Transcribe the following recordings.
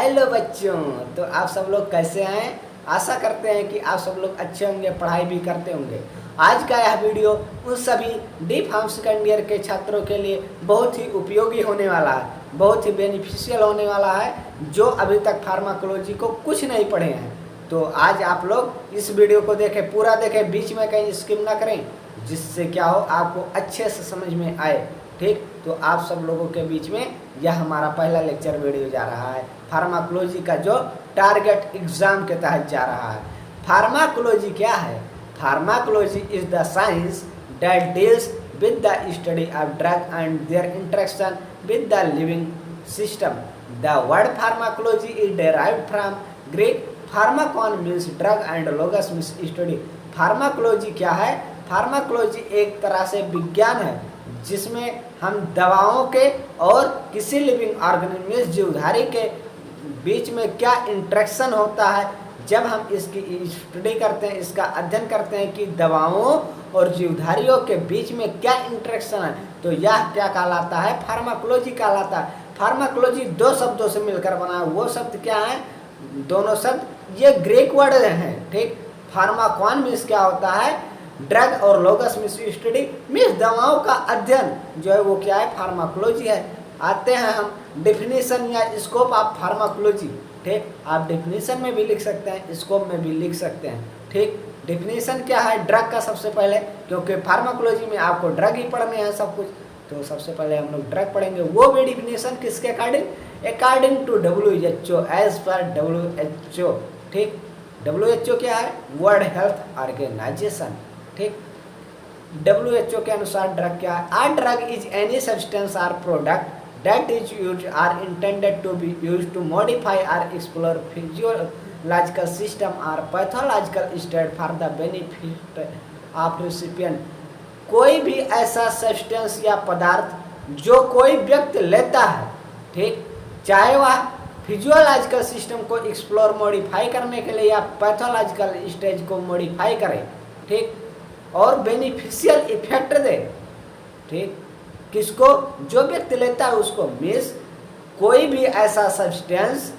Hello बच्चों, तो आप सब लोग कैसे हैं। आशा करते हैं कि आप सब लोग अच्छे होंगे, पढ़ाई भी करते होंगे। आज का यह वीडियो उन सभी डी फार्म सेकेंड ईयर के छात्रों के लिए बहुत ही उपयोगी होने वाला है, बहुत ही बेनिफिशियल होने वाला है, जो अभी तक फार्माकोलॉजी को कुछ नहीं पढ़े हैं। तो आज आप लोग इस वीडियो को देखें, पूरा देखें, बीच में कहीं स्किप ना करें, जिससे क्या हो आपको अच्छे से समझ में आए। ठीक, तो आप सब लोगों के बीच में यह हमारा पहला लेक्चर वीडियो जा रहा है फार्माकोलॉजी का, जो टारगेट एग्जाम के तहत जा रहा है। फार्माकोलॉजी क्या है? Pharmacology is the science that deals with the study of drug and there interaction with the living system. The word pharmacology is derived from Greek Pharmacon means drug and लोगस means study. Pharmacology क्या है? Pharmacology एक तरह से विज्ञान है जिसमें हम दवाओं के और किसी लिविंग ऑर्गेनिज्म जीवधारी के बीच में क्या इंटरेक्शन होता है, जब हम इसकी स्टडी करते हैं, इसका अध्ययन करते हैं कि दवाओं और जीवधारियों के बीच में क्या इंटरेक्शन है, तो यह क्या कहलाता है? फार्माकोलॉजी कहलाता है। फार्माकोलॉजी दो शब्दों से मिलकर बना है। वो शब्द क्या है? दोनों शब्द ये ग्रीक वर्ड हैं। ठीक, फार्माकॉन मीन्स क्या होता है? ड्रग, और लोगस मीन्स स्टडी मीन्स दवाओं का अध्ययन, जो है वो क्या है? फार्माकोलॉजी है। आते हैं हम डिफिनीशन या स्कोप ऑफ फार्माकोलॉजी। ठीक, आप डिफिनीशन में भी लिख सकते हैं, स्कोप में भी लिख सकते हैं। ठीक, डिफिनीशन क्या है ड्रग का? सबसे पहले, क्योंकि फार्माकोलॉजी में आपको ड्रग ही पढ़ने हैं सब कुछ, तो सबसे पहले हम लोग ड्रग पढ़ेंगे। वो भी डिफिनीशन किसके according? According to WHO, as per WHO। ठीक, WHO क्या है? World Health Organization. ठीक, WHO के अनुसार ड्रग क्या है? A drug is any substance or product that is used or intended to be used to modify or explore physiological system or pathological state for the benefit of recipient. कोई भी ऐसा substance या पदार्थ जो कोई व्यक्ति लेता है, ठीक, चाहे वह फिजियोलॉजिकल सिस्टम को एक्सप्लोर मॉडिफाई करने के लिए या पैथोलॉजिकल स्टेज को मॉडिफाई करे, ठीक, और बेनिफिशियल इफेक्ट दे। ठीक, किसको? जो व्यक्ति लेता है उसको। मीन्स कोई भी ऐसा सब्सटेंस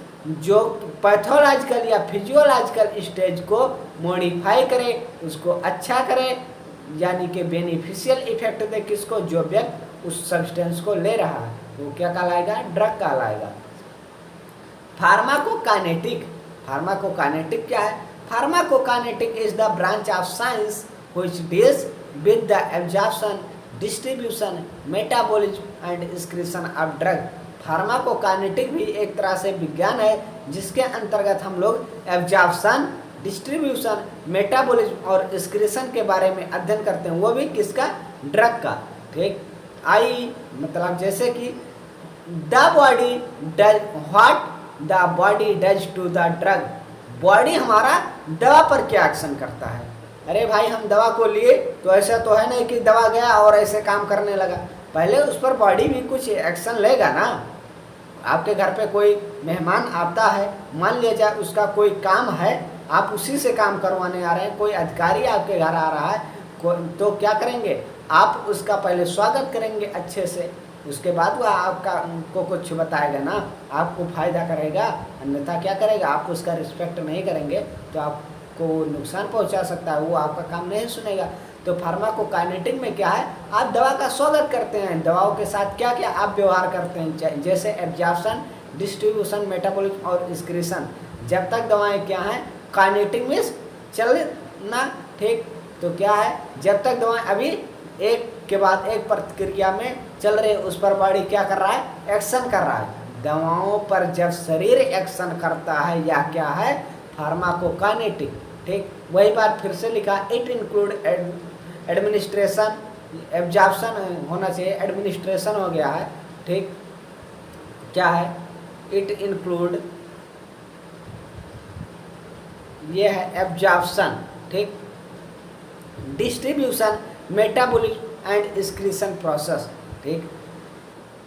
जो पैथोलॉजिकल या फिजियोलॉजिकल स्टेज को मॉडिफाई करे, उसको अच्छा करे, यानी कि बेनिफिशियल इफेक्ट दे किसको? जो व्यक्ति उस सब्सटेंस को ले रहा है, वो क्या कहलाएगा? ड्रग कहलाएगा। फार्माकोकाइनेटिक। फार्माकोकाइनेटिक क्या है? Pharmacokinetic is the branch of science which deals with the absorption, distribution, metabolism and excretion of drug। Pharmacokinetic भी एक तरह से विज्ञान है जिसके अंतर्गत हम लोग एब्जॉर्प्शन, डिस्ट्रीब्यूशन, मेटाबॉलिज्म और एक्सक्रीशन के बारे में अध्ययन करते हैं। वो भी किसका? ड्रग का। ठीक, आई मतलब जैसे कि the body does what the body does to the drug. Body हमारा दवा पर क्या एक्शन करता है? अरे भाई, हम दवा को लिए तो ऐसा तो है नहीं कि दवा गया और ऐसे काम करने लगा, पहले उस पर बॉडी भी कुछ एक्शन लेगा ना। आपके घर पे कोई मेहमान आता है, मान लिया जाए उसका कोई काम है, आप उसी से काम करवाने आ रहे हैं, कोई अधिकारी आपके घर आ रहा है, तो क्या करेंगे? आप उसका पहले स्वागत करेंगे अच्छे से, उसके बाद वह आपका को कुछ बताएगा ना, आपको फायदा करेगा। अन्यथा क्या करेगा? आप उसका रिस्पेक्ट नहीं करेंगे तो आपको नुकसान पहुंचा सकता है, वो आपका काम नहीं सुनेगा। तो फार्माकोकाइनेटिक में क्या है? आप दवा का स्वागत करते हैं, दवाओं के साथ क्या क्या आप व्यवहार करते हैं, जैसे एब्जॉर्प्शन, डिस्ट्रीब्यूशन, मेटाबॉलिज्म और एक्सक्रीशन। जब तक दवाएं क्या हैं? काइनेटिक में चलना। ठीक, तो क्या है? जब तक दवाएं अभी एक के बाद एक प्रतिक्रिया में चल रही है, उस पर बॉडी क्या कर रहा है? एक्शन कर रहा है। दवाओं पर जब शरीर एक्शन करता है, यह क्या है? फार्माकोकाइनेटिक। ठीक, वही बात फिर से लिखा, इट इंक्लूड एडमिनिस्ट्रेशन, एब्जॉर्प्शन होना चाहिए, एडमिनिस्ट्रेशन हो गया है। ठीक, क्या है? इट इंक्लूड, ये है एब्जॉर्प्शन। ठीक, distribution, metabolism and excretion process. ठीक,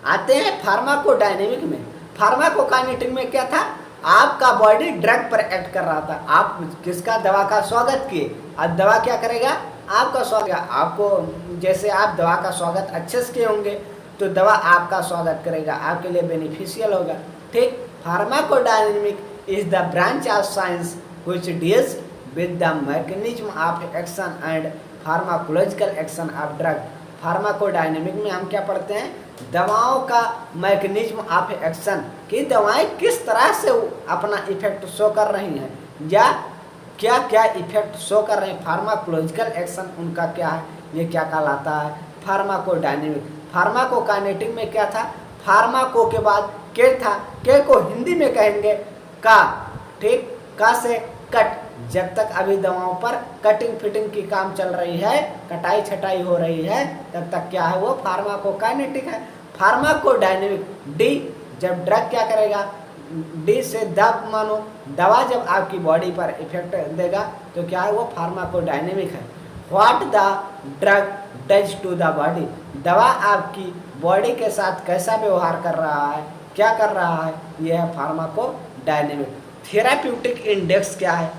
आते हैं फार्माकोडायनेमिक में। फार्माकोकाइनेटिक में क्या था? आपका बॉडी ड्रग पर एक्ट कर रहा था, आप किसका? दवा का स्वागत किए। अब दवा क्या करेगा? आपका स्वागत। आपको जैसे आप दवा का स्वागत अच्छे से किए होंगे, तो दवा आपका स्वागत करेगा, आपके लिए बेनिफिशियल होगा। ठीक, pharmacodynamic is the branch of science which deals with the mechanism of action and pharmacological action of drug. Pharmacodynamic में हम क्या पढ़ते हैं, दवाओं का मैकेनिज्म ऑफ एक्शन, कि दवाएं किस तरह से अपना इफेक्ट शो कर रही हैं या क्या क्या इफेक्ट शो कर रहे हैं। फार्माकोलॉजिकल एक्शन उनका क्या है, ये क्या कहलाता है फार्माकोडायनेमिक। फार्माकोकाइनेटिक में क्या था, फार्माको के बाद के था, के को हिंदी में कहेंगे का, ठीक, का से कट, जब तक अभी दवाओं पर कटिंग फिटिंग की काम चल रही है, कटाई छटाई हो रही है, तब तक क्या है वो फार्माकोकाइनेटिक है। फार्माकोडायनेमिक डी, जब ड्रग क्या करेगा, डी से दब मानो, दवा जब आपकी बॉडी पर इफेक्ट देगा तो क्या है वो फार्माकोडायनेमिक है। What the drug does to the body, दवा आपकी बॉडी के साथ कैसा व्यवहार कर रहा है, क्या कर रहा है, यह है फार्माकोडायनेमिक। थेराप्यूटिक इंडेक्स क्या है,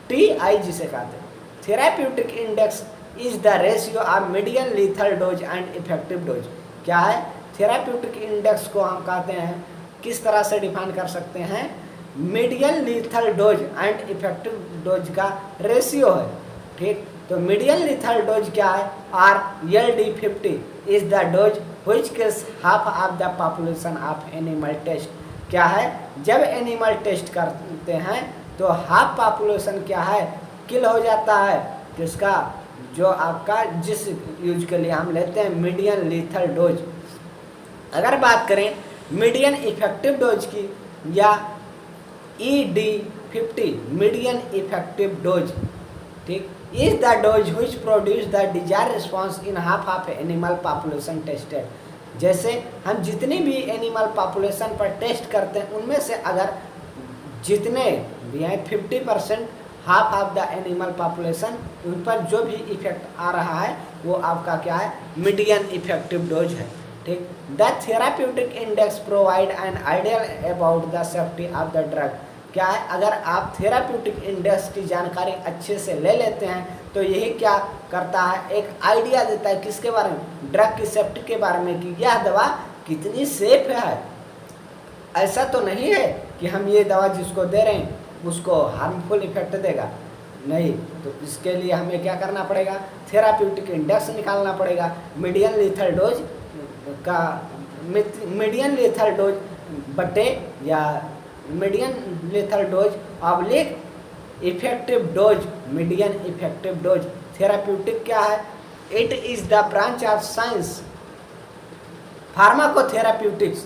TI जिसे कहते हैं। Therapeutic index is the ratio of median lethal dose and effective dose. क्या है, थेराप्यूटिक इंडेक्स को हम कहते हैं, किस तरह से डिफाइन कर सकते हैं, median lethal dose and effective dose का रेशियो है, ठीक। तो मीडियन लीथल डोज क्या है, RLD50 is the dose which kills half of the population of animal test. क्या है, जब एनिमल टेस्ट करते हैं तो हाफ पॉपुलेशन क्या है, किल हो जाता है, किसका, जो आपका जिस यूज के लिए हम लेते हैं मीडियन लीथल डोज। अगर बात करें मीडियन इफेक्टिव डोज की या ED50 मीडियन इफेक्टिव डोज, ठीक, is the dose which produce the desire response in half of animal population tested. जैसे हम जितनी भी एनिमल पॉपुलेशन पर टेस्ट करते हैं उनमें से अगर जितने भी हैं 50% half of the animal population, उन पर जो भी इफेक्ट आ रहा है वो आपका क्या है, मीडियन इफेक्टिव डोज है, ठीक। The therapeutic index provide an ideal about the safety of the drug. क्या है, अगर आप थेराप्यूटिक इंडेक्स की जानकारी अच्छे से ले लेते हैं तो यही क्या करता है, एक आइडिया देता है किसके बारे में, ड्रग की सेफ्टी के बारे में, कि यह दवा कितनी सेफ है। ऐसा तो नहीं है कि हम ये दवा जिसको दे रहे हैं उसको हार्मफुल इफेक्ट देगा, नहीं। तो इसके लिए हमें क्या करना पड़ेगा, थेराप्यूटिक इंडेक्स निकालना पड़ेगा, मीडियन लीथल डोज का, मीडियन लीथल डोज बटे या median lethal dose oblique effective dose, median effective dose. Therapeutic क्या है, it is the branch of science pharmacotherapeutics.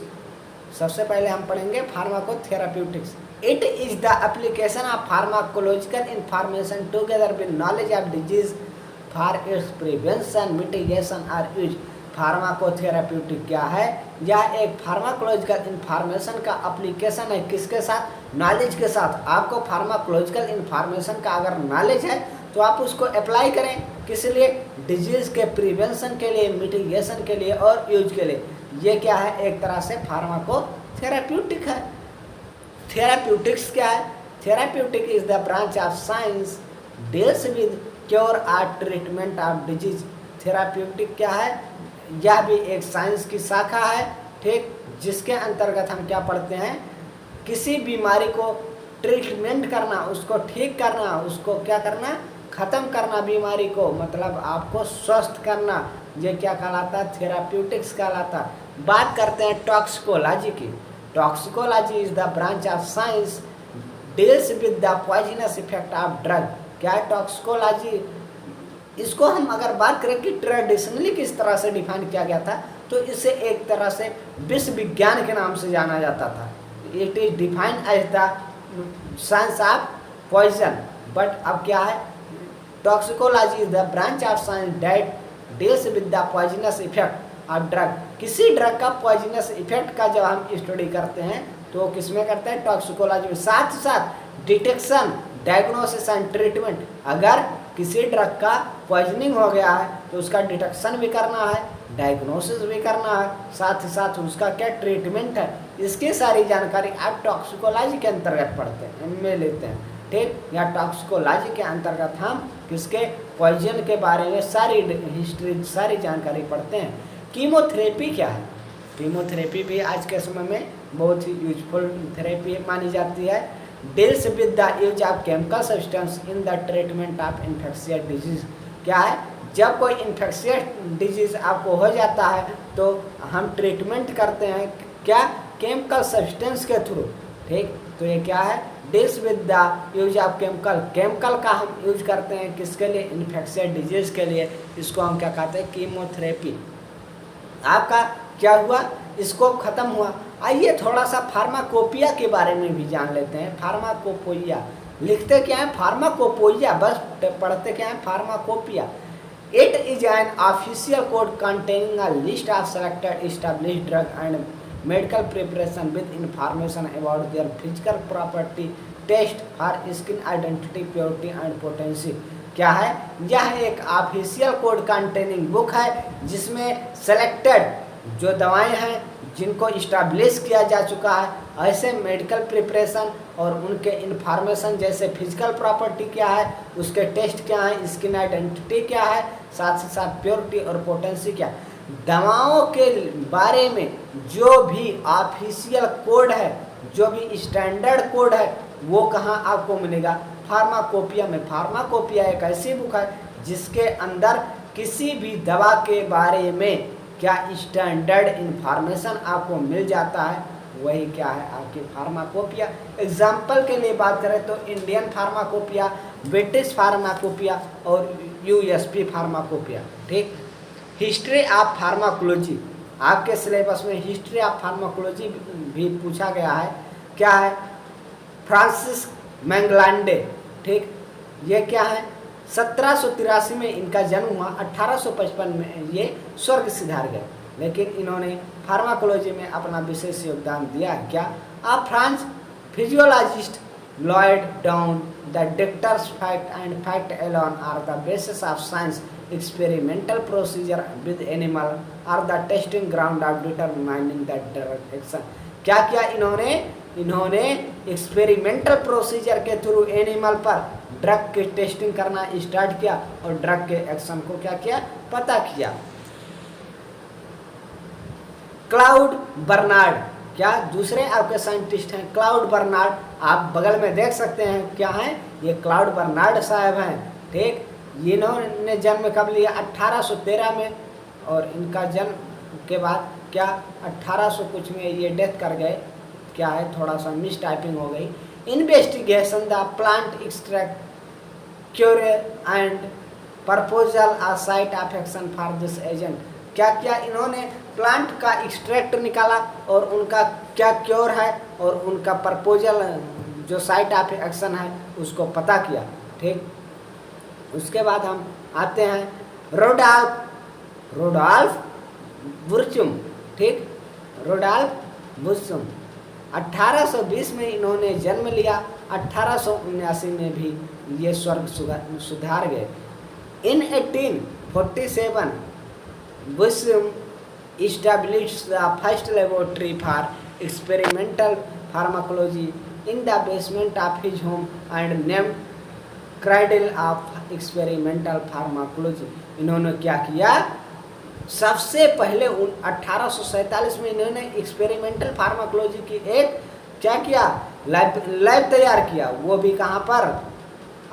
सबसे पहले हम पढ़ेंगे pharmacotherapeutics. It is the application of pharmacological information together with knowledge of disease for its prevention mitigation और use. Pharmacotherapeutic क्या है, यह एक फार्माकोलॉजिकल इंफॉर्मेशन का एप्लीकेशन है, किसके साथ, नॉलेज के साथ। आपको फार्माकोलॉजिकल इंफॉर्मेशन का अगर नॉलेज है तो आप उसको अप्लाई करें, किस लिए, डिजीज के प्रिवेंशन के लिए, मिटिगेशन के लिए और यूज के लिए। ये क्या है, एक तरह से फार्माकोथेराप्यूटिक है। थेराप्यूटिक्स क्या है, therapeutic is the branch of science deals with cure और ट्रीटमेंट ऑफ डिजीज। थेराप्यूटिक क्या है, यह भी एक साइंस की शाखा है, ठीक, जिसके अंतर्गत हम क्या पढ़ते हैं, किसी बीमारी को ट्रीटमेंट करना, उसको ठीक करना, उसको क्या करना, ख़त्म करना बीमारी को, मतलब आपको स्वस्थ करना, ये क्या कहलाता है, थेराप्यूटिक्स कहलाता। बात करते हैं टॉक्सिकोलॉजी की। Toxicology is the branch of science deals with the poisonous effect of drug. क्या है टॉक्सिकोलॉजी, इसको हम अगर बात करें कि ट्रेडिशनली किस तरह से डिफाइन किया गया था, तो इसे एक तरह से विश्व विज्ञान के नाम से जाना जाता था। It is defined as the science of poison, but अब क्या है, toxicology is the branch of science that deals with the poisonous effect of drug. किसी ड्रग का पॉइजनस इफेक्ट का जब हम स्टडी करते हैं तो किसमें करते हैं, टॉक्सिकोलॉजी में। साथ ही साथ डिटेक्शन, डायग्नोसिस एंड ट्रीटमेंट। अगर किसी ड्रग का पॉइजनिंग हो गया है तो उसका डिटेक्शन भी करना है, डायग्नोसिस भी करना है, साथ ही साथ उसका क्या ट्रीटमेंट है, इसकी सारी जानकारी आप टॉक्सिकोलॉजी के अंतर्गत पढ़ते हैं, इनमें लेते हैं, ठीक। या टॉक्सिकोलॉजी के अंतर्गत हम किसके, पॉइजन के बारे में सारी हिस्ट्री, सारी जानकारी पढ़ते हैं। कीमोथेरेपी क्या है, कीमोथेरेपी भी आज के समय में बहुत ही यूजफुल थेरेपी मानी जाती है। Deals with the use of chemical substance in the treatment of infectious disease. क्या है, जब कोई इन्फेक्शियस डिजीज आपको हो जाता है तो हम ट्रीटमेंट करते हैं क्या, केमिकल सब्सटेंस के थ्रू। ठीक, तो ये क्या है, deals with the use of chemical, chemical का हम यूज करते हैं किसके लिए, इन्फेक्शियस डिजीज के लिए। इसको हम क्या कहते हैं, कीमोथेरेपी। आपका क्या हुआ, इसको खत्म हुआ। आइए थोड़ा सा फार्माकोपिया के बारे में भी जान लेते हैं। फार्माकोपोइया लिखते क्या है, फार्माकोपोइया, बस पढ़ते क्या है, pharmacopoeia. It is an official code containing a list of selected established drug and medical preparation with information about their physical property, test for skin identity, purity and potency. क्या है, यह एक ऑफिशियल कोड कंटेनिंग बुक है जिसमें selected जो दवाएं हैं जिनको इस्टेब्लिश किया जा चुका है, ऐसे मेडिकल प्रिपरेशन और उनके इंफॉर्मेशन जैसे फिजिकल प्रॉपर्टी क्या है, उसके टेस्ट क्या है, स्किन आइडेंटिटी क्या है, साथ ही साथ प्योरिटी और पोटेंसी क्या, दवाओं के बारे में जो भी ऑफिशियल कोड है, जो भी स्टैंडर्ड कोड है, वो कहाँ आपको मिलेगा, फार्माकोपिया में। फार्माकोपिया एक ऐसी बुक है जिसके अंदर किसी भी दवा के बारे में क्या स्टैंडर्ड इंफॉर्मेशन आपको मिल जाता है, वही क्या है आपकी फार्माकोपिया। एग्जाम्पल के लिए बात करें तो इंडियन फार्माकोपिया, ब्रिटिश फार्माकोपिया और यूएसपी फार्माकोपिया। ठीक, हिस्ट्री ऑफ फार्माकोलॉजी, आपके सिलेबस में हिस्ट्री ऑफ फार्माकोलॉजी भी पूछा गया है। क्या है, फ्रांसिस मैंगलांडे। ठीक, ये क्या है, 1783 में इनका जन्म हुआ, 1855 में ये स्वर्ग सिधार गए, लेकिन इन्होंने फार्माकोलॉजी में अपना विशेष योगदान दिया है। क्या, a France physiologist laid down the dictums fact and fact alone are the basis of science, experimental procedure with animal are the testing ground of determining the drug action. क्या किया इन्होंने एक्सपेरिमेंटल प्रोसीजर के through animal पर drug की testing करना start किया और drug के एक्शन को क्या किया, पता किया। क्लाउड बर्नार्ड, क्या दूसरे आपके साइंटिस्ट हैं, क्लाउड बर्नार्ड, आप बगल में देख सकते हैं क्या है, ये क्लाउड बर्नार्ड साहब हैं। ठीक, इन्होंने जन्म कब लिया, 1813 में, और इनका जन्म के बाद क्या 1800 कुछ में ये डेथ कर गए। क्या है, थोड़ा सा मिस टाइपिंग हो गई। Investigation the plant extract cure and proposal a site of action for this agent. क्या किया इन्होंने, प्लांट का एक्सट्रैक्ट निकाला और उनका क्या क्योर है और उनका प्रपोजल जो साइट ऑफ एक्शन है उसको पता किया। ठीक, उसके बाद हम आते हैं रोडॉल्फ बुर्चुम। ठीक, रोडॉल्फ बुर्चुम 1820 में इन्होंने जन्म लिया, 1879 में भी ये स्वर्ग सुधार गए। इन 1847 बुर्चुम established the first laboratory for experimental pharmacology in the basement of his home and named Cradle of Experimental Pharmacology। इन्होंने क्या किया, सबसे पहले 1847 में इन्होंने एक्सपेरिमेंटल फार्माकोलॉजी की एक क्या किया, लैब तैयार किया, वो भी कहाँ पर,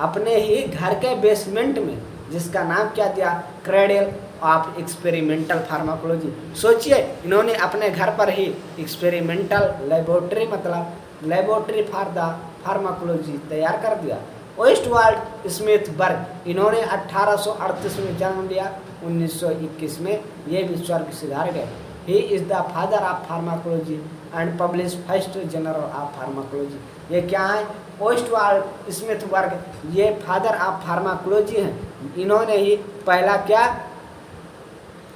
अपने ही घर के बेसमेंट में, जिसका नाम क्या दिया, क्रेडल ऑफ एक्सपेरिमेंटल फार्माकोलॉजी। सोचिए इन्होंने अपने घर पर ही एक्सपेरिमेंटल लेबोरेटरी, मतलब लेबोरेटरी फॉर द फार्माकोलॉजी तैयार कर दिया। ओस्टवाल्ड स्मिथबर्ग, इन्होंने 1838 में जन्म लिया, 1921 में ये भी स्वर्ग सिधार गए। He is the father of pharmacology and publish first general of pharmacology. ये क्या है, ओस्टवाल्ड स्मिथबर्ग, ये फादर ऑफ फार्माकोलॉजी हैं। इन्होंने ही पहला क्या,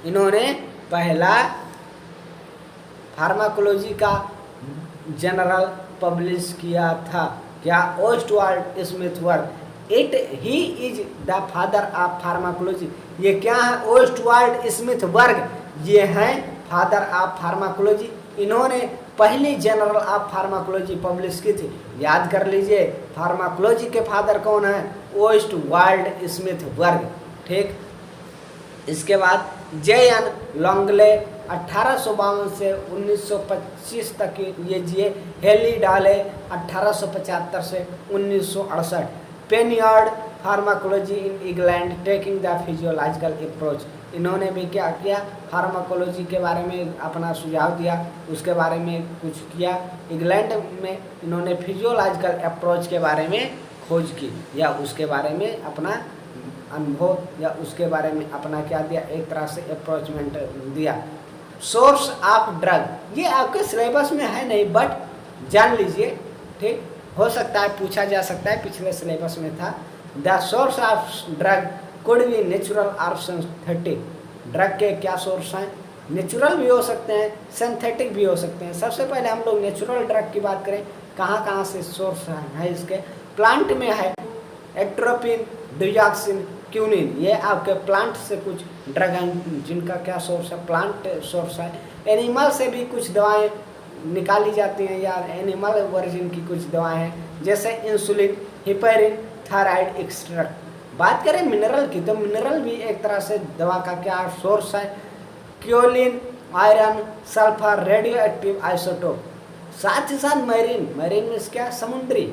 इन्होंने पहला फार्माकोलॉजी का जनरल पब्लिश किया था। क्या, Oswald Schmiedeberg. He is the father of pharmacology. ये क्या है, ओस्टवाल्ड स्मिथबर्ग, ये हैं फादर ऑफ फार्माकोलॉजी। इन्होंने पहली जनरल ऑफ फार्माकोलॉजी पब्लिश की थी। याद कर लीजिए फार्माकोलॉजी के फादर कौन है, ओस्टवाल्ड स्मिथबर्ग। ठीक, इसके बाद J.N. लॉन्गले 1852 से 1925 तक ये जिए। हेली डाले 1875 से 1968। Pioneered pharmacology in England taking the physiological approach, इन्होंने भी क्या किया, फार्माकोलॉजी के बारे में अपना सुझाव दिया, उसके बारे में कुछ किया। इंग्लैंड में इन्होंने फिजियोलॉजिकल अप्रोच के बारे में खोज की या उसके बारे में अपना अनुभव या उसके बारे में अपना क्या दिया, एक तरह से अप्रोचमेंट दिया। सोर्स ऑफ ड्रग, ये आपके सिलेबस में है नहीं बट जान लीजिए, ठीक, हो सकता है पूछा जा सकता है, पिछले सिलेबस में था। The source of drug could be natural और सिंथेटिक, ड्रग के क्या सोर्स हैं, नेचुरल भी हो सकते हैं, सिंथेटिक भी हो सकते हैं। सबसे पहले हम लोग नेचुरल ड्रग की बात करें, कहाँ कहाँ से सोर्स है इसके। प्लांट में है एट्रोपिन, डिजॉक्सिन, क्यूनिन, ये आपके प्लांट से कुछ ड्रग हैं जिनका क्या सोर्स है, प्लांट सोर्स है। एनिमल से भी कुछ दवाएं निकाली जाती हैं या एनिमल वर्जिन की कुछ दवाएं हैं, जैसे इंसुलिन, हिपेरिन, थायराइड एक्सट्रैक्ट। बात करें मिनरल की, तो मिनरल भी एक तरह से दवा का क्या सोर्स है, kaolin, iron, sulphur, radioactive isotope. साथ ही साथ मैरीन, मैरीन में क्या, समुद्री,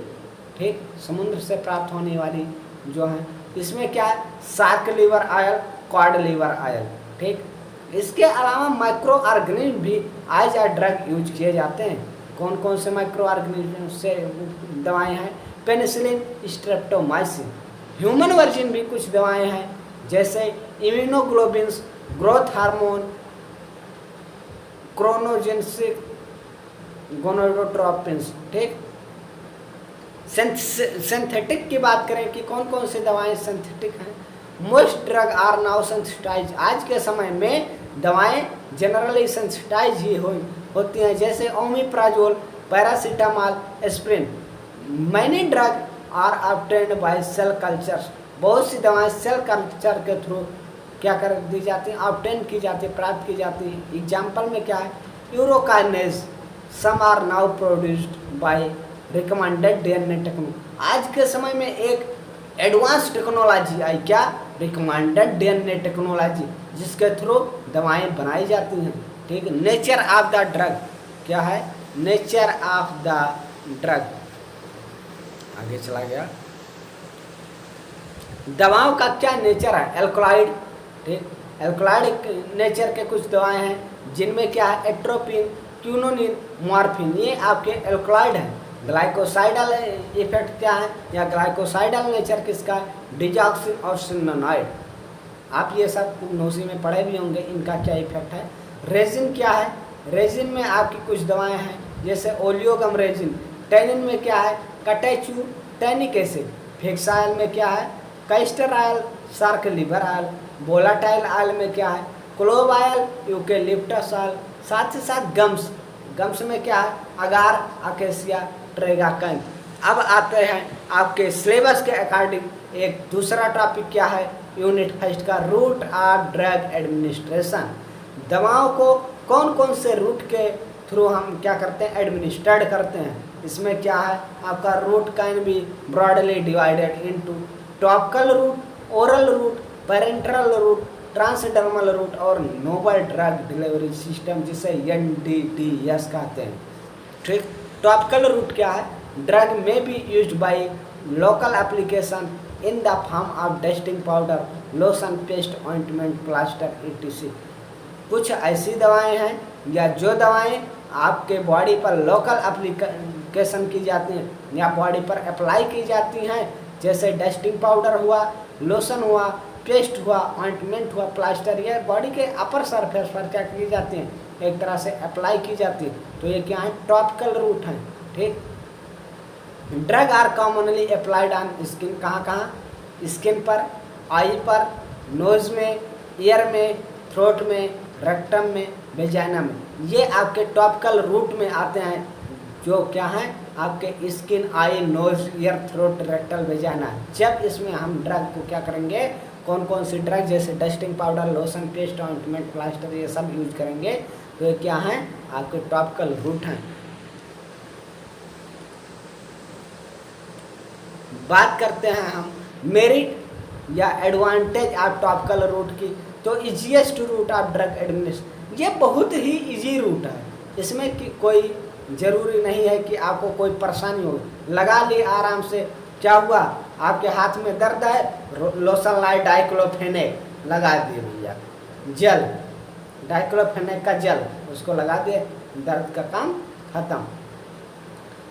ठीक, समुद्र से प्राप्त होने वाली जो है, इसमें क्या है, shark liver oil, cod liver oil, ठीक। इसके अलावा माइक्रो ऑर्गेनिज्म भी आज ड्रग यूज किए जाते हैं। कौन कौन से माइक्रो ऑर्गेनिज्म से दवाएं हैं, पेनिसिलिन, स्ट्रेप्टोमाइसिन। ह्यूमन वर्जिन भी कुछ दवाएं हैं, जैसे इम्यूनोग्लोबिन्स, ग्रोथ हार्मोन, क्रोनोजेनेसिस, गोनाडोट्रोपिन्स, ठीक। सिंथेटिक की बात करें कि कौन कौन सी दवाएं सिंथेटिक हैं, most drug are now synthesise. आज के समय में दवाएं जनरली सेंसिटाइज ही होती हैं, जैसे omeprazole, paracetamol, aspirin. Many drug are obtained by cell culture, बहुत सी दवाएं सेल कल्चर के थ्रू क्या कर दी जाती हैं, ऑब्टेन की जाती है, प्राप्त की जाती है। एग्जाम्पल में क्या है, urokinase, some are now produced by recommended DNA technology. आज के समय में एक एडवांस टेक्नोलॉजी आई, क्या, रिकमेंडेड डीएनए टेक्नोलॉजी, जिसके थ्रू दवाएं बनाई जाती हैं, ठीक। नेचर ऑफ द ड्रग क्या है, नेचर ऑफ द ड्रग, आगे चला गया। दवाओं का क्या नेचर है, एल्कलॉइड, ठीक, एल्कलॉइड नेचर के कुछ दवाएं हैं जिनमें क्या है, एट्रोपिन, क्यूनोनिन, मॉर्फिन, ये आपके एल्कलॉइड हैं। ग्लाइकोसाइडल इफेक्ट क्या है या ग्लाइकोसाइडल नेचर किसका है, डिजॉक्सिन और सिनोनाइड। आप ये सब नोसी में पढ़े भी होंगे, इनका क्या इफेक्ट है। रेजिन क्या है, रेजिन में आपकी कुछ दवाएं हैं, जैसे ओलियोगम रेजिन। टैनिन में क्या है, catechu tannic acid. Fix oil में क्या है, castor oil, shark liver oil. Volatile oil में क्या है, क्लोव ऑयल, यूकेलिप्टस ऑयल। साथ ही साथ गम्स, गम्स में क्या है, अगार, अकेसिया, ट्रेगाकन। अब आते हैं आपके सिलेबस के अकॉर्डिंग एक दूसरा टॉपिक क्या है, यूनिट फर्स्ट का, रूट ऑफ ड्रग एडमिनिस्ट्रेशन। दवाओं को कौन कौन से रूट के थ्रू हम क्या करते हैं, एडमिनिस्ट्रेट करते हैं। इसमें क्या है, आपका route can be broadly divided into topical route, oral route, parenteral route, transdermal route और नोवल ड्रग डिलीवरी सिस्टम, जिसे NDDS कहते हैं, ठीक। टॉपिकल रूट क्या है, ड्रग में be used by local application in the form of dusting powder, lotion, paste, ointment, plaster etc। कुछ ऐसी दवाएं हैं या जो दवाएं आपके बॉडी पर लोकल एप्लीकेशन की जाती हैं या बॉडी पर अप्लाई की जाती हैं, जैसे डस्टिंग पाउडर हुआ, लोशन हुआ, पेस्ट हुआ, ऑइंटमेंट हुआ, प्लास्टर, ये बॉडी के अपर सरफेस पर क्या की जाती हैं, एक तरह से अप्लाई की जाती है। तो ये क्या है, टॉपिकल रूट है, ठीक। Drug are commonly applied on skin, कहाँ कहाँ, स्किन पर, आई पर, नोज में, ईयर में, थ्रोट में, रेक्टम में, वेजाइना में। ये आपके टॉपिकल रूट में आते हैं, जो क्या हैं, आपके skin, eye, nose, ear, throat, rectal, vagina. जब इसमें हम ड्रग को क्या करेंगे, कौन कौन सी ड्रग, जैसे dusting powder, lotion, paste, ointment, plaster, ये सब यूज करेंगे, तो ये क्या हैं, आपके टॉपिकल रूट हैं। बात करते हैं हम मेरिट या एडवांटेज ऑफ टॉपिकल रूट की, तो easiest route of drug administration, ये बहुत ही इजी रूट है, इसमें कि कोई ज़रूरी नहीं है कि आपको कोई परेशानी हो, लगा ली आराम से। क्या हुआ, आपके हाथ में दर्द है, लोशन लाए डाइक्लोफेनेक लगा दिए भैया, जल डाइक्लोफेनेक का जल उसको लगा दिए, दर्द का काम खत्म।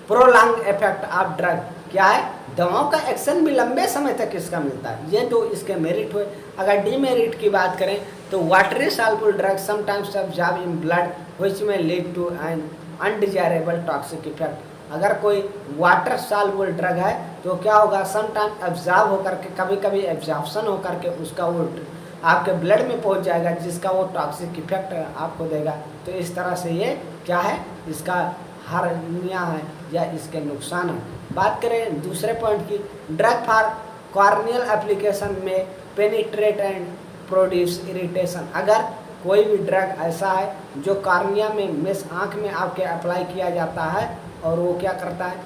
प्रोलॉन्ग इफेक्ट ऑफ ड्रग, क्या है, दवाओं का एक्शन भी लंबे समय तक इसका मिलता है, ये तो इसके मेरिट हुए। अगर डीमेरिट की बात करें तो watery soluble drug sometimes absorb in blood which may lead to an undesirable toxic effect. अगर कोई वाटर सॉल्युबल ड्रग है तो क्या होगा, समटाइम एब्जॉर्ब होकर के, कभी कभी एब्जॉर्प्शन होकर के उसका वो आपके ब्लड में पहुंच जाएगा, जिसका वो टॉक्सिक इफेक्ट आपको देगा। तो इस तरह से ये क्या है, इसका हार्निया है या इसके नुकसान है। बात करें दूसरे पॉइंट की, ड्रग फॉर कॉर्नियल एप्लीकेशन में पेनिट्रेट एंड प्रोड्यूस इरिटेशन। अगर कोई भी ड्रग ऐसा है जो कॉर्निया में मिस आँख में आपके अप्लाई किया जाता है और वो क्या करता है,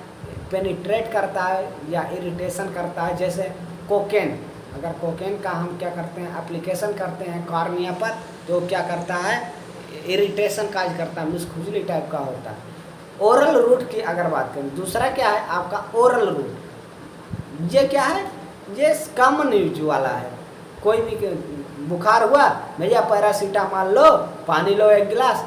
पेनिट्रेट करता है या इरिटेशन करता है, जैसे कोकेन। अगर कोकेन का हम क्या करते हैं, एप्लीकेशन करते हैं कॉर्निया पर, तो क्या करता है, इरिटेशन काज करता है, खुजली टाइप का होता है। ओरल रूट की अगर बात करें, दूसरा क्या है आपका ओरल रूट, ये क्या है, ये कॉमन यूज वाला है। कोई भी बुखार हुआ, भैया पैरासीटामॉल लो, पानी लो 1 गिलास,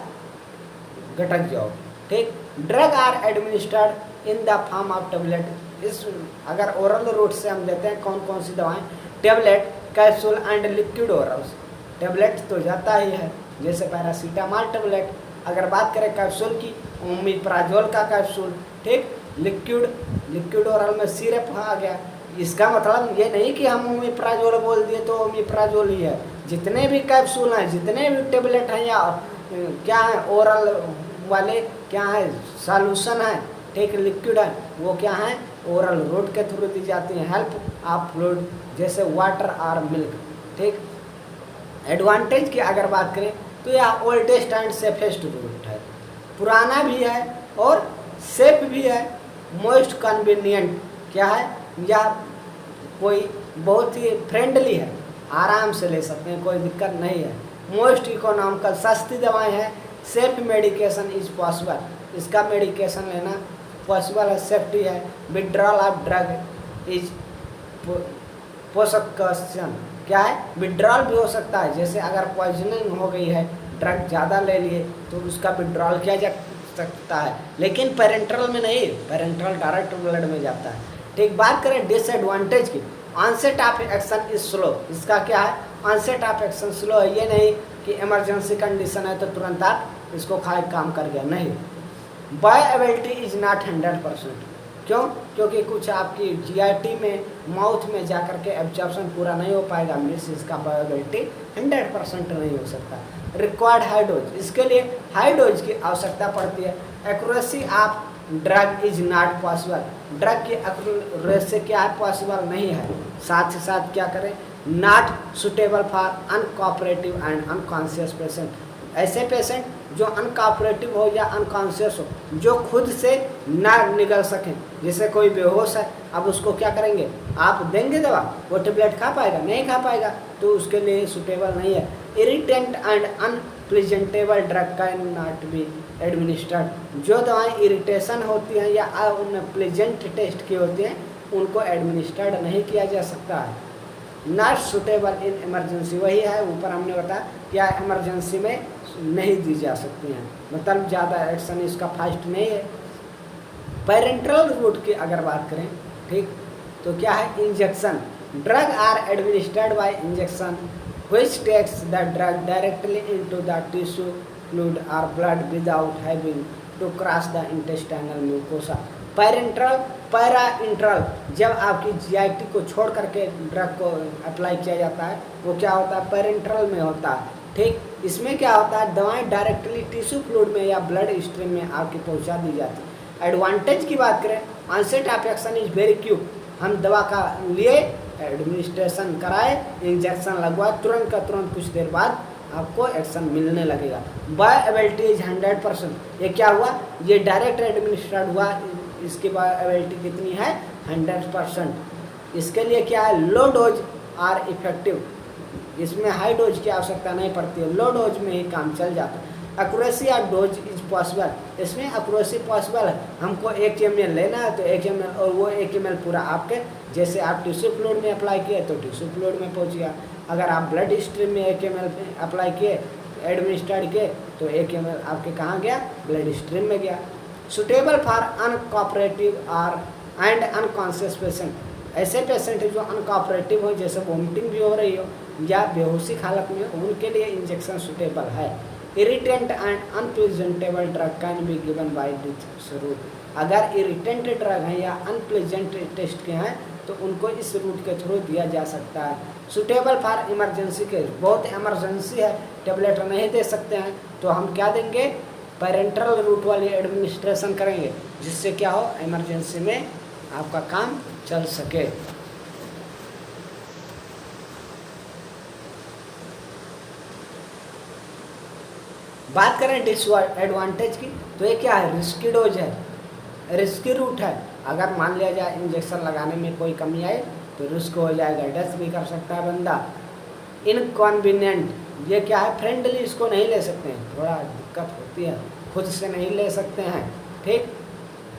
गटक जाओ, ठीक। Drug are administered in the form of tablet. इस अगर ओरल रूट से हम देते हैं कौन कौन सी दवाएं, tablet, capsule and liquid orals. Tablet तो जाता ही है, जैसे पैरासीटामॉल टेबलेट। अगर बात करें कैप्सूल की, ओमिप्राजोल का कैप्सूल, ठीक। लिक्विड ओरल में सिरप आ गया। इसका मतलब ये नहीं कि हम ओमिप्राजोल बोल दिए तो ओमिप्राजोल ही है, जितने भी कैप्सूल हैं, जितने भी टेबलेट हैं या क्या है ओरल वाले, क्या है सॉल्यूशन है, ठीक, लिक्विड है, वो क्या है ओरल रूट के थ्रू दी जाती हैं, हेल्प ऑफ फ्लूइड, जैसे वाटर और मिल्क, ठीक। एडवांटेज की अगर बात करें तो यह ओल्डेस्ट एंड सेफेस्ट रूट है, पुराना भी है और सेफ भी है। मोस्ट कन्वीनियंट, क्या है, यह कोई बहुत ही फ्रेंडली है, आराम से ले सकते हैं, कोई दिक्कत नहीं है। मोस्ट इकोनॉमिकल, सस्ती दवाएं हैं। सेफ मेडिकेशन इज पॉसिबल, इसका मेडिकेशन लेना पॉसिबल है, सेफ्टी है। विड्रॉल ऑफ ड्रग इज पोस्टकशन, क्या है, विड्रॉल भी हो सकता है, जैसे अगर पॉइजनिंग हो गई है, ड्रग ज़्यादा ले लिए तो उसका विड्रॉल किया जा सकता है, लेकिन पेरेंट्रल में नहीं, पेरेंट्रल डायरेक्ट ब्लड में जाता है, ठीक। बात करें डिसएडवांटेज की, onset of action is slow. इसका क्या है, ऑनसेट ऑफ एक्शन स्लो है, ये नहीं कि इमरजेंसी कंडीशन है तो तुरंत आप इसको खाए काम कर गया, नहीं। बायोएबिलिटी इज नॉट 100%, क्यों, क्योंकि कुछ आपकी जीआईटी में माउथ में जाकर के एब्जॉर्प्शन पूरा नहीं हो पाएगा, मीन्स इसका बायोएबिलिटी 100% नहीं हो सकता। रिक्वायर्ड हाई डोज, इसके लिए हाई डोज की आवश्यकता पड़ती है। Accuracy of drug is not possible, drug की एक्यूरेसी क्या है, पॉसिबल नहीं है। साथ ही साथ क्या करें, not suitable for uncooperative and unconscious patient, ऐसे पेशेंट जो अनकोऑपरेटिव हो या अनकॉन्शियस हो, जो खुद से ना निकल सकें, जैसे कोई बेहोश है, अब उसको क्या करेंगे, आप देंगे दवा, वो टेबलेट खा पाएगा, नहीं खा पाएगा, तो उसके लिए सुटेबल नहीं है। Irritant and unpleasantable drug can not be administered, जो दवाएं इरिटेशन होती हैं या अनप्लेजेंट टेस्ट की होती हैं, उनको एडमिनिस्टर्ड नहीं किया जा सकता है। नॉट सुटेबल इन इमरजेंसी, वही है ऊपर हमने बताया, क्या इमरजेंसी में नहीं दी जा सकती हैं, मतलब ज़्यादा एक्शन इसका फास्ट नहीं है। पेरेंट्रल रूट की अगर बात करें, ठीक, तो क्या है, injection. Drug are administered by injection which takes the drug directly into the tissue fluid or blood without having to cross the intestinal mucosa. Parenteral इंट्रल, जब आपकी जीआईटी को छोड़ करके ड्रग को अप्लाई किया जाता है, वो क्या होता है, पैरेंट्रल में होता है, ठीक। इसमें क्या होता है, दवाएं डायरेक्टली टिश्यू फ्लूइड में या ब्लड स्ट्रीम में आपकी पहुंचा दी जाती है। एडवांटेज की बात करें, onset of action is very quick, हम दवा का लिए एडमिनिस्ट्रेशन कराए, इंजेक्शन लगवाए, तुरंत का तुरंत कुछ देर बाद आपको एक्शन मिलने लगेगा। बायोएबिलिटी इज 100%, ये क्या हुआ, ये डायरेक्ट एडमिनिस्ट्रेट हुआ, इसकी बायोएबिलिटी कितनी है, 100%। इसके लिए क्या है, लो डोज आर इफेक्टिव, इसमें हाई डोज की आवश्यकता नहीं पड़ती है, लो डोज में ही काम चल जाता है। Accuracy of dose is possible, इसमें एक्यूरेसी पॉसिबल है। हमको 1 ml लेना है तो 1 ml, और वो 1 ml पूरा आपके, जैसे आप टिश्यू फ्लूइड में अप्लाई किए तो टिश्यू फ्लूइड में पहुंच गया। अगर आप ब्लड स्ट्रीम में 1 ml अप्लाई किए, एडमिनिस्ट्रेट किए, तो 1 ml आपके कहाँ गया, ब्लड स्ट्रीम में गया। Suitable for uncooperative are and unconscious patient, ऐसे पेशेंट जो अनकोऑपरेटिव हो, जैसे वोमिटिंग भी हो रही हो या बेहोशी हालत में, उनके लिए इंजेक्शन सुटेबल है। Irritant and unpleasantable drug can be given by this route, अगर इरिटेंट ड्रग हैं या अनप्लेजेंट टेस्ट के हैं तो उनको इस रूट के थ्रू दिया जा सकता है। सुटेबल फॉर इमरजेंसी केस, बहुत इमरजेंसी है, टेबलेट नहीं दे सकते हैं तो हम क्या देंगे, पैरेंटरल रूट वाली एडमिनिस्ट्रेशन करेंगे, जिससे क्या हो, इमरजेंसी में आपका काम चल सके। बात करें डिसएडवांटेज की, तो ये क्या है, रिस्की डोज है, रिस्की रूट है। अगर मान लिया जाए इंजेक्शन लगाने में कोई कमी आए तो रिस्क हो जाएगा, डेथ भी कर सकता है बंदा। इनकन्वीनियंट, ये क्या है, फ्रेंडली इसको नहीं ले सकते हैं, थोड़ा दिक्कत होती है, खुद से नहीं ले सकते हैं। ठीक,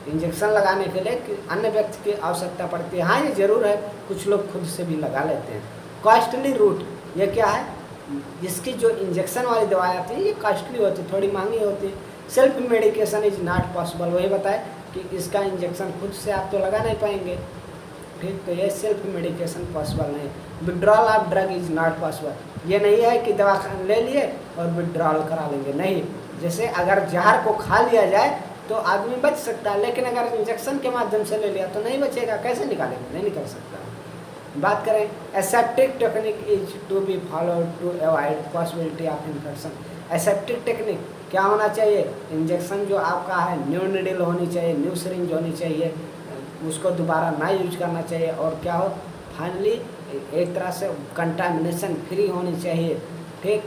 इंजेक्शन लगाने के लिए अन्य व्यक्ति की आवश्यकता पड़ती है। हाँ, ये जरूर है, कुछ लोग खुद से भी लगा लेते हैं। कॉस्टली रूट, ये क्या है, इसकी जो इंजेक्शन वाली दवाएं आती है ये कॉस्टली होती है, थोड़ी महंगी होती है। Self medication is not possible, वही बताए कि इसका इंजेक्शन खुद से आप तो लगा नहीं पाएंगे। ठीक, तो ये सेल्फ मेडिकेशन पॉसिबल नहीं। Withdrawal of drug is not possible, ये नहीं है कि दवा ले लिए और विड्रॉल करा लेंगे, नहीं। जैसे अगर जहर को खा लिया जाए तो आदमी बच सकता है, लेकिन अगर इंजेक्शन के माध्यम से ले लिया तो नहीं बचेगा, कैसे निकालेंगे, नहीं निकल सकता। बात करें, aseptic technique is to be followed to avoid possibility of infection. Aseptic technique क्या होना चाहिए, इंजेक्शन जो आपका है न्यू नीडल होनी चाहिए, न्यू सिरिंज होनी चाहिए, उसको दोबारा ना यूज करना चाहिए, और क्या हो, फाइनली एक तरह से कंटामिनेशन फ्री होनी चाहिए। ठीक,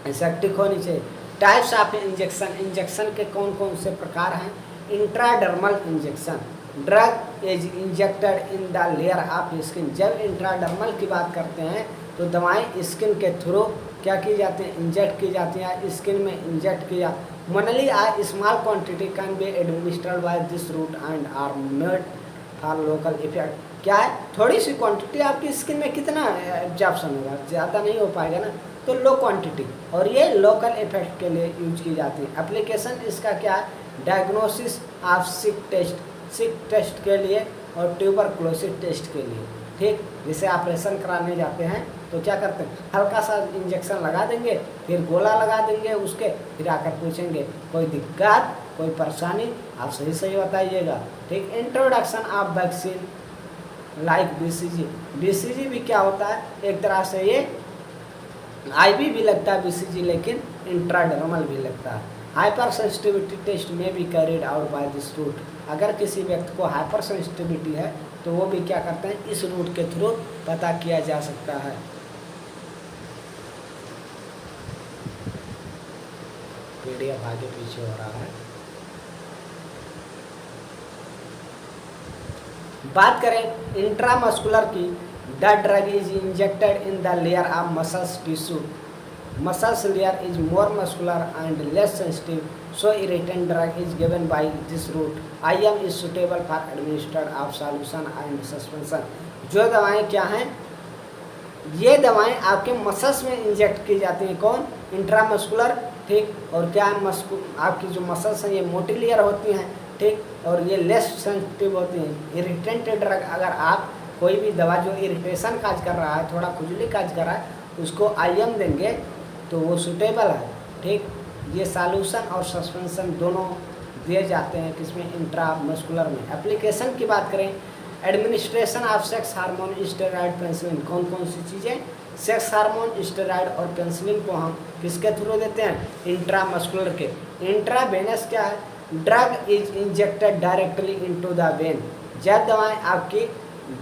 एसेप्टिक होनी चाहिए। टाइप्स ऑफ इंजेक्शन, इंजेक्शन के कौन कौन से प्रकार हैं। Intradermal injection, drug is injected in the layer of skin. जब इंट्राडर्मल की बात करते हैं तो दवाएं स्किन के थ्रू क्या की जाती हैं, इंजेक्ट की जाती हैं, स्किन में इंजेक्ट की जाती है। Only a small quantity can be administered by this route and are made for local effect. क्या है, थोड़ी सी क्वांटिटी आपकी स्किन में कितना एब्जॉर्प्शन होगा, ज़्यादा नहीं हो पाएगा ना, तो लो क्वांटिटी, और ये लोकल इफेक्ट के लिए यूज की जाती है। एप्लीकेशन इसका क्या है, डायग्नोसिस ऑफ सिक टेस्ट के लिए और ट्यूबरक्लोसिस टेस्ट के लिए। ठीक, जैसे ऑपरेशन कराने जाते हैं तो क्या करते हैं, हल्का सा इंजेक्शन लगा देंगे, फिर गोला लगा देंगे उसके, फिर आकर पूछेंगे कोई दिक्कत, कोई परेशानी, आप सही सही बताइएगा। ठीक, introduction of vaccine like BCG. BCG भी क्या होता है, एक तरह से ये आईवी भी लगता है बीसीजी, लेकिन इंट्राडर्मल भी लगता है। हाइपर सेंसिटिविटी टेस्ट में भी carried out by this route. अगर किसी व्यक्ति को हाइपर सेंसिटिविटी है तो वो भी क्या करते हैं, इस रूट के थ्रू पता किया जा सकता है। पीडीएफ आगे पीछे हो रहा है। बात करें इंट्रामस्कुलर की, the drug is injected in the layer of muscles tissue. Muscles layer is more muscular and less sensitive, so irritant drug is given by this route. IM is suitable for administered of solution and suspension. जो दवाएं क्या हैं, ये दवाएं आपके muscles में inject की जाती हैं, कौन, इंट्रामस्कुलर। ठीक, और क्या है, आपकी जो मसल्स हैं ये मोटी लेयर होती हैं। ठीक, और ये लेस सेंसिटिव होती हैं। इरिटेंट ड्रग, अगर आप कोई भी दवा जो इरिटेशन काज कर रहा है, थोड़ा खुजली काज कर रहा है, उसको IM देंगे तो वो सूटेबल है। ठीक, ये सॉल्यूशन और सस्पेंशन दोनों दिए जाते हैं किसमें, इंट्रामस्कुलर में। एप्लीकेशन की बात करें, administration of sex hormone, steroid, penicillin. कौन कौन सी चीज़ें, सेक्स हार्मोन, स्टेरॉयड और पेंसिलिन को हम किसके थ्रू देते हैं, इंट्रामस्कुलर के। इंट्रावेनस क्या है, drug is injected directly into the when. जब दवाएं आपकी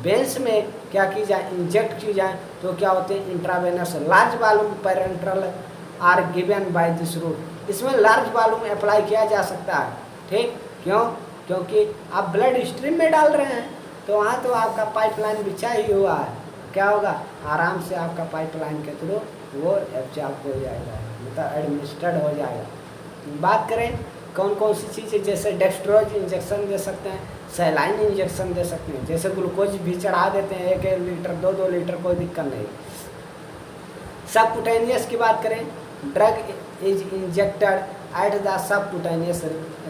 वेंस में क्या की जाए, इंजेक्ट की जाए तो क्या होते हैं, intravenous. Large volume parenteral are given by this route. इसमें लार्ज वॉल्यूम अप्लाई किया जा सकता है। ठीक, क्यों, क्योंकि आप ब्लड स्ट्रीम में डाल रहे हैं तो वहाँ तो आपका पाइपलाइन बिछा ही हुआ है, क्या होगा, आराम से आपका पाइपलाइन के थ्रू वो एब्जॉर्ब हो जाएगा, मतलब एडमिनिस्ट्रेड हो जाएगा। बात करें कौन कौन सी चीज़ें, जैसे डेक्स्ट्रोज इंजेक्शन दे सकते हैं, सैलाइन इंजेक्शन दे सकते हैं, जैसे ग्लूकोज भी चढ़ा देते हैं 1-1 लीटर 2-2 लीटर, कोई दिक्कत नहीं। सबकुटेनियस की बात करें, drug is injected at the subcutaneous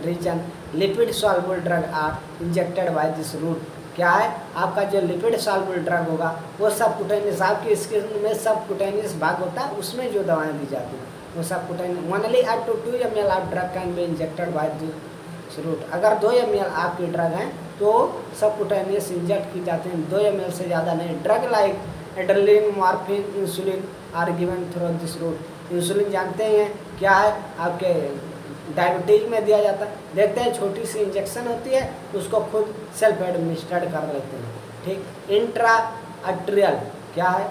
region, lipid soluble drug are injected by this route. क्या है, आपका जो लिपिड सॉल्युबल ड्रग होगा वो सबकुटेनियस, आपकी स्किन में सबकुटेनियस भाग होता है, उसमें जो दवाएं दी जाती हैं वो subcutaneous. Only up to 2 ml of drug can be injected by this route. अगर 2 ml आपकी ड्रग हैं तो सबकुटेनियस इंजेक्ट की जाती हैं, 2 ml से ज़्यादा नहीं। Drug like adrenaline, morphine, insulin are given through this route. Insulin जानते हैं क्या है, आपके डायबिटीज में दिया जाता है, देखते हैं छोटी सी इंजेक्शन होती है, उसको खुद सेल्फ एडमिनिस्ट्रेड कर लेते हैं, ठीक। इंट्रा आर्टेरियल क्या है,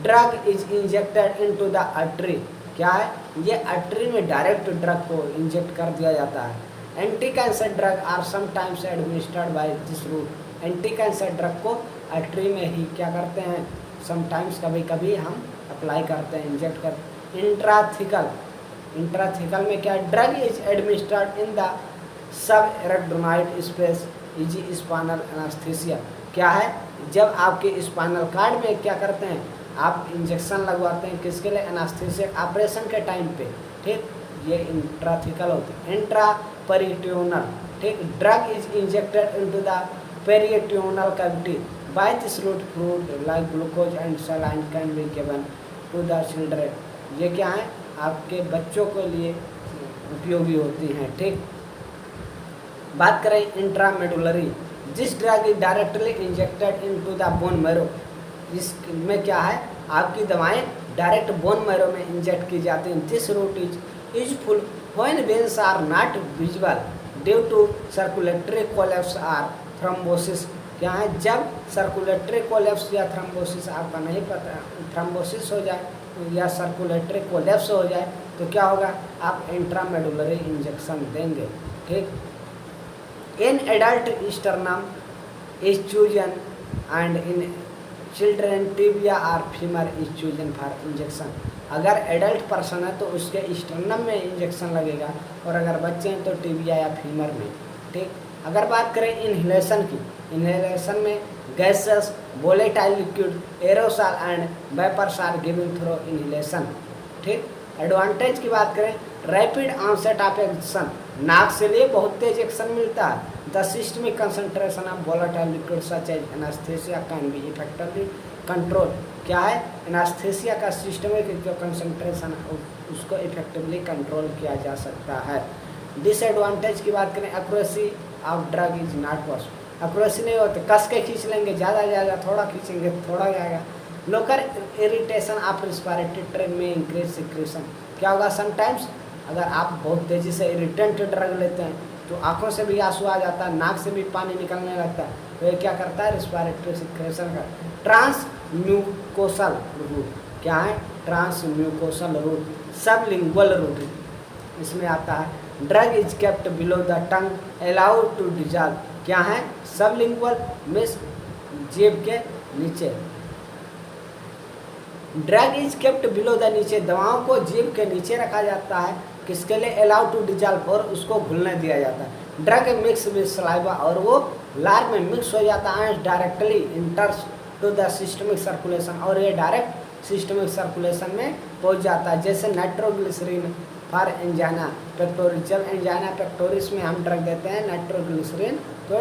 drug is injected into the artery. क्या है, ये आर्टरी में डायरेक्ट ड्रग को इंजेक्ट कर दिया जाता है। Anti cancer drug are sometimes administered by this route. Anti cancer drug को आर्टरी में ही क्या करते हैं, समटाइम्स कभी कभी हम अप्लाई करते हैं, इंजेक्ट करते हैं। इंट्राथिकल, इंट्राथिकल में क्या, drug is administered in the subarachnoid space eg spinal anaesthesia. क्या है, जब आपके स्पाइनल कार्ड में क्या करते हैं, आप इंजेक्शन लगवाते हैं, किसके लिए, एनास्थीसिया ऑपरेशन के टाइम पे, ठीक। ये इंट्राथिकल होती है। इंट्रा पेरिटोनियल, ठीक, drug is injected into the peritoneal cavity by this route, fluid like glucose and saline can be given to the children. ये क्या है, आपके बच्चों के लिए उपयोगी होती हैं, ठीक। बात करें इंट्रामेडुलरी, जिस drug is directly injected into the bone marrow. इसमें क्या है, आपकी दवाएं डायरेक्ट बोन मैरो में इंजेक्ट की जाती हैं। This route is useful when veins are not visible due to circulatory collapse or thrombosis. क्या है, जब सर्कुलेटरी कोलैप्स या थ्रोम्बोसिस आपका नहीं पता, थ्रोम्बोसिस हो जाए या सर्कुलेटरी कोलैप्स हो जाए तो क्या होगा, आप इंट्रामेडुलरी इंजेक्शन देंगे, ठीक। In adult sternum is chosen and in children tibia और femur is chosen for injection. अगर एडल्ट पर्सन है तो उसके स्टर्नम में इंजेक्शन लगेगा, और अगर बच्चे हैं तो टिबिया या फीमर में, ठीक। अगर बात करें इन्हेलेशन की, इन्हेलेशन में gases, volatile liquid, aerosol and vapours are given through inhalation, ठीक। एडवांटेज की बात करें, रैपिड ऑनसेट ऑफ एक्शन, नाक से लिए बहुत तेज एक्शन मिलता है। The systemic concentration of volatile liquid such as anaesthesia can be effectively control. क्या है, एनास्थेसिया का सिस्टमिक जो कंसंट्रेशन उसको इफेक्टिवली कंट्रोल किया जा सकता है। डिसएडवांटेज की बात करें, accuracy of drug is not possible. Accuracy नहीं होती, कस के खींच लेंगे, ज़्यादा जाएगा, थोड़ा खींचेंगे थोड़ा जाएगा। Local irritation of respiratory tract में इंक्रीज सिक्रेशन। क्या होगा, समटाइम्स अगर आप बहुत तेज़ी से इरिटेंट ड्रग लेते हैं तो आंखों से भी आंसू आ जाता है, नाक से भी पानी निकलने लगता है, तो ये क्या करता है, रिस्पिरेटरी सिक्रेशन का। ट्रांसम्यूकोसल रूट, क्या है, ट्रांसम्यूकोसल रूट, सबलिंगुअल रूट इसमें आता है। Drug is kept below the tongue allowed to dissolve. क्या है, सबलिंगुअल मिस जेब के नीचे, drug is kept below the नीचे, दवाओं को जेब के नीचे रखा जाता है, किसके लिए, अलाउड टू डिजॉल्व, और उसको घुलने दिया जाता है। ड्रग मिक्स विद सलाइवा, और वो लार में मिक्स हो जाता है, directly enters to the systemic circulation, और ये डायरेक्ट सिस्टमिक सर्कुलेशन में पहुंच जाता है। जैसे नाइट्रोग्लिसरीन फॉर एंजाइना पेक्टोरिस, जब एंजाइना पेक्टोरिस में हम ड्रग देते हैं नाइट्रोग्लिसरीन तो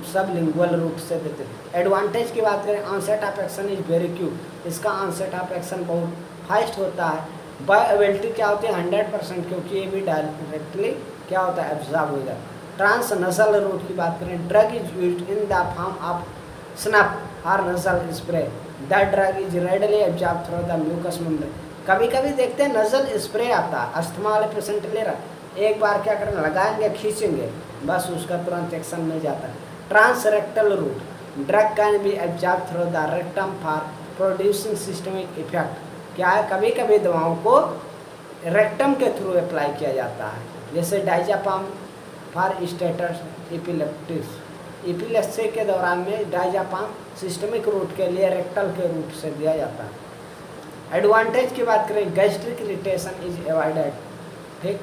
सबलिंगुअल रूट से देते हैं। एडवांटेज की बात करें, onset of action is very quick, इसका ऑनसेट ऑफ एक्शन बहुत फास्ट होता है। बायोअवेलेबिलिटी क्या होती है, 100%, क्योंकि ये भी डायरेक्टली क्या होता है, एब्जॉर्ब हो जाता है। ट्रांसनसल रूट की बात करें, drug is used in the form of snuff और nasal spray, the drug is readily absorb through the mucous membrane. कभी कभी देखते हैं नजल स्प्रे आता है, अस्थमा वाले पेशेंट ले रहा, एक बार क्या करें, लगाएंगे, खींचेंगे, बस उसका तुरंत एक्शन मिल जाता है। Transrectal route, drug can be absorb through the rectum for producing systemic effect. क्या है, कभी कभी दवाओं को रेक्टम के थ्रू अप्लाई किया जाता है, जैसे डाइजापाम फॉर स्टेटस एपिलेप्टिस, एपिलेप्सी के दौरान में डाइजापाम सिस्टमिक रूट के लिए रेक्टल के रूट से दिया जाता है। एडवांटेज की बात करें, गैस्ट्रिक इरिटेशन इज अवॉइडेड। ठीक,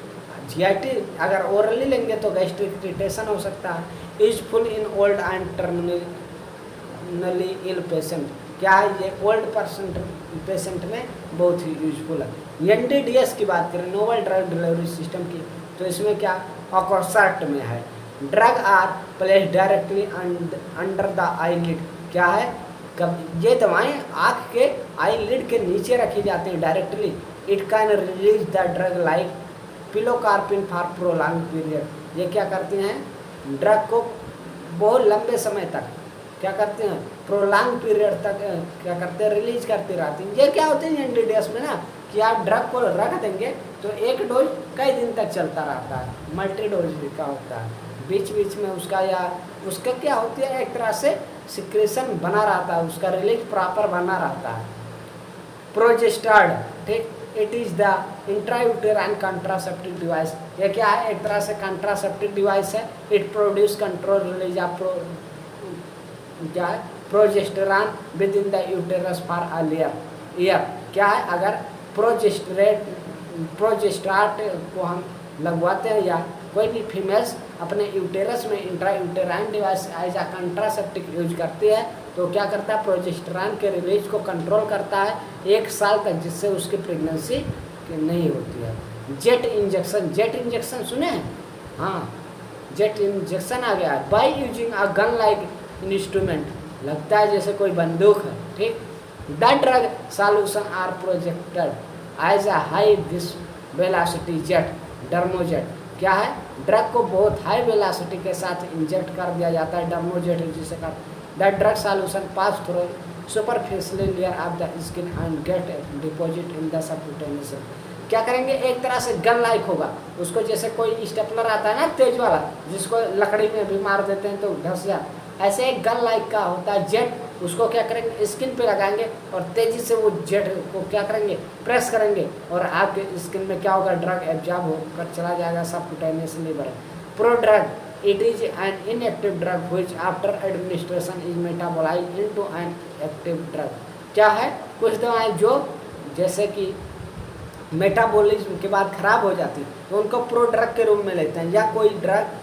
जीआईटी अगर ओरली लेंगे तो गैस्ट्रिक इरिटेशन हो सकता है। Useful in old and terminally ill patient. क्या है ये ओल्ड पेशेंट में बहुत ही यूजफुल है। एनडीडीएस की बात करें, नोवल ड्रग डिलीवरी सिस्टम की, तो इसमें क्या ऑक्सफोर्ड में है। Drug are place directly under the eyelid. क्या है, कब ये दवाएं आँख के आईलिड के नीचे रखी जाती हैं directly. It can release the drug like pilocarpine for prolong period. ये क्या करती हैं, ड्रग को बहुत लंबे समय तक क्या करते हैं, प्रोलॉन्ग पीरियड तक क्या करते हैं, रिलीज करती रहती हैं। ये क्या होते हैं एनडीडीएस में ना, कि आप ड्रग को रख देंगे तो एक डोज कई दिन तक चलता रहता है, मल्टी डोज का होता है। बीच बीच में उसका या उसका क्या होती है, एक तरह से सिक्रेशन बना रहता है, उसका रिलीज प्रॉपर बना रहता है। प्रोजेस्टेरॉन, ठीक, it is the intrauterine contraceptive device. ये क्या है, एक तरह से कंट्रासेप्टिव डिवाइस है। It produce control release of क्या है, progesterone with in the uterus for a year. क्या है, अगर प्रोजेस्टेरॉन को हम लगवाते हैं या कोई भी फीमेल्स अपने यूटेरस में intrauterine device as a contraceptive use करती है, तो क्या करता है, प्रोजेस्टेरॉन के रिलीज को कंट्रोल करता है 1 साल तक, जिससे उसकी प्रेगनेंसी नहीं होती है। जेट इंजेक्शन, जेट इंजेक्शन सुने हैं, हाँ, जेट इंजेक्शन आ गया है। By using a gun like instrument, लगता है जैसे कोई बंदूक है। ठीक, the drug solution are projected as a high velocity jet, dermojet. क्या है, ड्रग को बहुत हाई वेलोसिटी के साथ इंजेक्ट कर दिया जाता है, डर्मोजेट जिसे कहते हैं। The drug solution pass through superficial layer of the skin and get deposit in the subcutaneous. क्या करेंगे, एक तरह से गन लाइक होगा उसको, जैसे कोई स्टेपलर आता है ना तेज वाला, जिसको लकड़ी में भी मार देते हैं तो धस जाए, ऐसे एक गन लाइक का होता है जेट। उसको क्या करेंगे, स्किन पे लगाएंगे और तेजी से वो जेट को क्या करेंगे, प्रेस करेंगे, और आपके स्किन में क्या होगा, ड्रग एब्जॉर्ब होकर चला जाएगा subcutaneous level. Pro drug, it is an inactive drug which after administration is metabolised into an active drug. क्या है, कुछ दवाएं जो जैसे कि मेटाबॉलिज्म के बाद खराब हो जाती है तो उनको प्रो ड्रग के रूप में लेते हैं, या कोई ड्रग